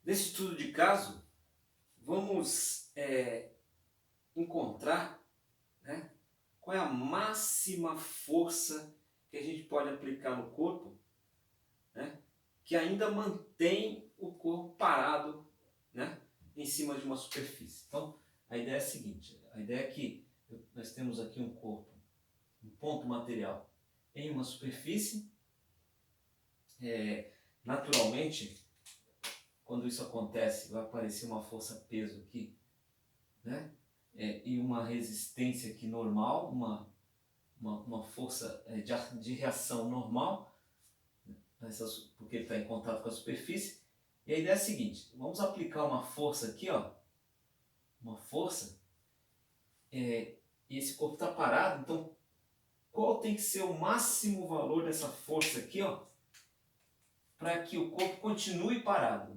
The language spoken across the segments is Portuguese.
Nesse estudo de caso, vamos encontrar, né, qual é a máxima força que a gente pode aplicar no corpo, né, que ainda mantém o corpo parado, né, em cima de uma superfície. Então, a ideia é a seguinte, a ideia é que nós temos aqui um corpo, um ponto material em uma superfície. Naturalmente, quando isso acontece, vai aparecer uma força-peso aqui, né? E uma resistência aqui normal, uma força de reação normal, porque está em contato com a superfície. E a ideia é a seguinte, vamos aplicar uma força aqui, ó, uma força, e esse corpo está parado, então qual tem que ser o máximo valor dessa força aqui, ó, para que o corpo continue parado,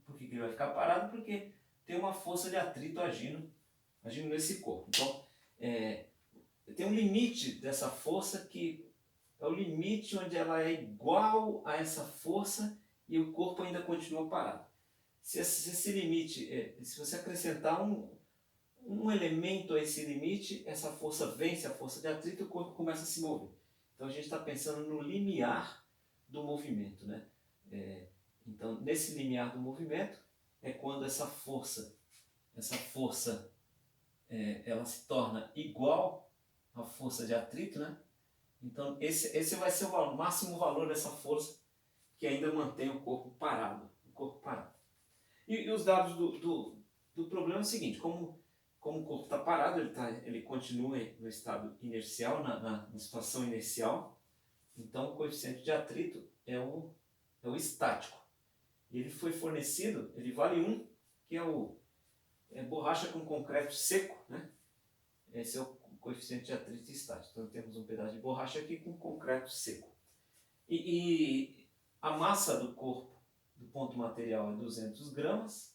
por que ele vai ficar parado? Porque tem uma força de atrito agindo nesse corpo. Então, tem um limite dessa força que é o limite onde ela é igual a essa força e o corpo ainda continua parado. Se esse limite, se você acrescentar um elemento a esse limite, essa força vence a força de atrito e o corpo começa a se mover. Então a gente está pensando no limiar do movimento, né? Então nesse limiar do movimento é quando essa força ela se torna igual à força de atrito, né? Então esse vai ser o máximo valor dessa força que ainda mantém o corpo parado. E os dados do problema é o seguinte, como o corpo está parado, ele continua no estado inercial, na situação inercial, então o coeficiente de atrito é o estático. E ele foi fornecido, ele vale 1, que é borracha com concreto seco, né? Esse é o coeficiente de atrito estático. Então temos um pedaço de borracha aqui com concreto seco. E a massa do corpo, do ponto material, é 200 gramas,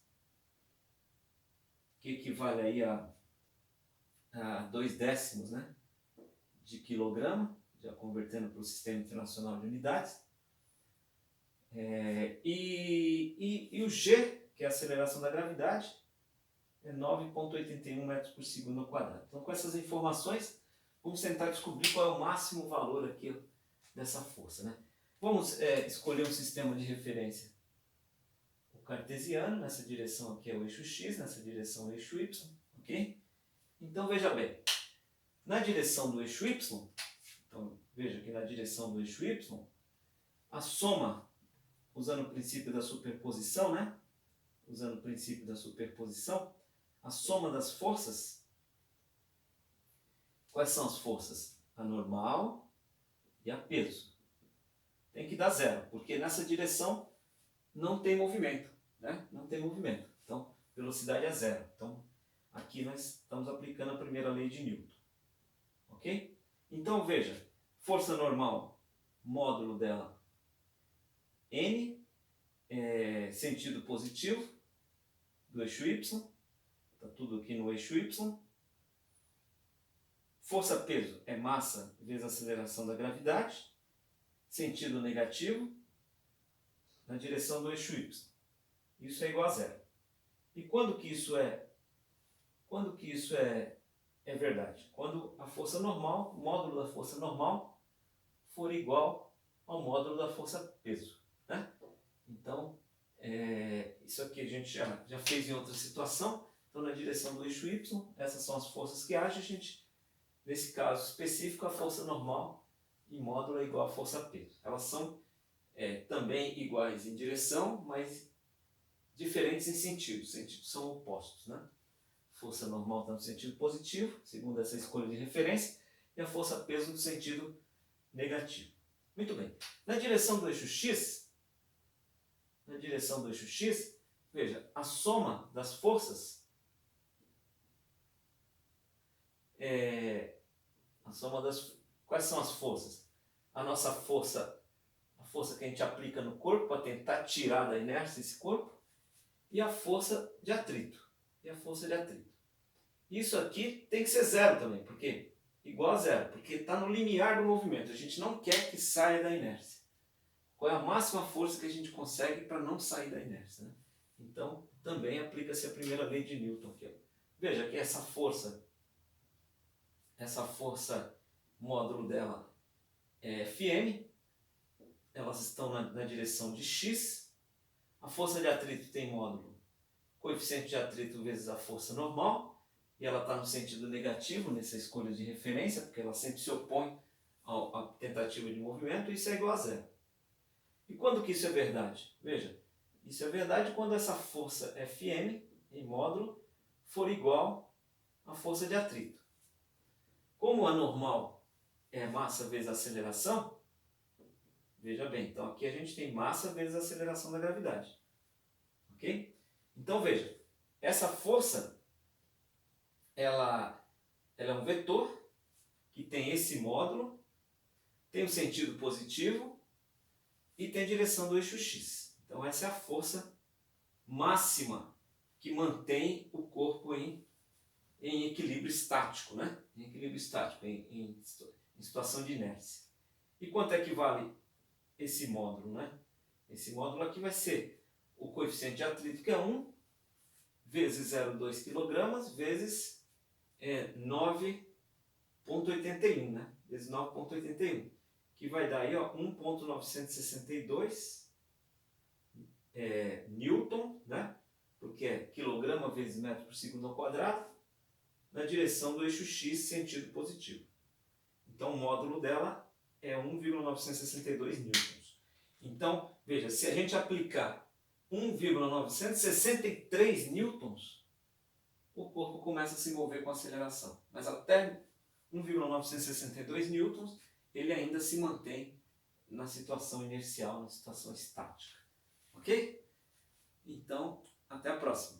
que equivale aí a 2 décimos, né, de quilograma, já convertendo para o Sistema Internacional de Unidades. E o G, que é a aceleração da gravidade, é 9,81 metros por segundo ao quadrado. Então, com essas informações, vamos tentar descobrir qual é o máximo valor aqui dessa força, né? Vamos escolher um sistema de referência, o cartesiano, nessa direção aqui é o eixo X, nessa direção é o eixo Y, ok? Então, veja bem, na direção do eixo Y, então veja que na direção do eixo Y, a soma, usando o princípio da superposição, né? Usando o princípio da superposição, a soma das forças, quais são as forças? A normal e a peso. Tem que dar zero, porque nessa direção não tem movimento, né? Não tem movimento. Então, velocidade é zero. Então, aqui nós estamos aplicando a primeira lei de Newton. Ok? Então, veja, força normal, módulo dela, N, sentido positivo do eixo Y, está tudo aqui no eixo Y. Força-peso é massa vezes aceleração da gravidade, sentido negativo, na direção do eixo Y. Isso é igual a zero. E quando que isso é verdade? Quando a força normal, o módulo da força normal, for igual ao módulo da força-peso, né? Então, isso aqui a gente já fez em outra situação. Então, na direção do eixo Y, essas são as forças que agem. Nesse caso específico, a força normal e módulo é igual à força-peso. Elas são também iguais em direção, mas diferentes em sentido. Os sentidos são opostos, né? Força normal está no sentido positivo, segundo essa escolha de referência, e a força-peso no sentido negativo. Muito bem. Na direção do eixo X, veja, a soma das forças quais são as forças? A nossa força, a força que a gente aplica no corpo para tentar tirar da inércia esse corpo, e a força de atrito. Isso aqui tem que ser zero também, porque igual a zero, porque está no limiar do movimento. A gente não quer que saia da inércia. Qual é a máxima força que a gente consegue para não sair da inércia, né? Então, também aplica-se a primeira lei de Newton aqui. Veja que essa força, módulo dela é Fm, elas estão na direção de x. A força de atrito tem módulo coeficiente de atrito vezes a força normal, e ela está no sentido negativo nessa escolha de referência, porque ela sempre se opõe à tentativa de movimento, e isso é igual a zero. E quando que isso é verdade? Veja, isso é verdade quando essa força Fm, em módulo, for igual à força de atrito. Como a normal é massa vezes aceleração, veja bem, então aqui a gente tem massa vezes aceleração da gravidade. Ok? Então veja, essa força, ela é um vetor que tem esse módulo, tem o sentido positivo e tem a direção do eixo x. Então essa é a força máxima que mantém o corpo em equilíbrio estático, né? Em equilíbrio estático, em situação de inércia. E quanto é que vale esse módulo, né? Esse módulo aqui vai ser o coeficiente de atrito, que é 1, vezes 0,2 kg, vezes 9,81, né? Vezes 9,81, que vai dar aí, ó, 1,962 Newton, né? Porque é quilograma vezes metro por segundo ao quadrado, na direção do eixo x, sentido positivo. Então o módulo dela é 1,962 newtons. Então, veja, se a gente aplicar 1,963 newtons, o corpo começa a se mover com aceleração. Mas até 1,962 newtons, ele ainda se mantém na situação inercial, na situação estática. Ok? Então, até a próxima.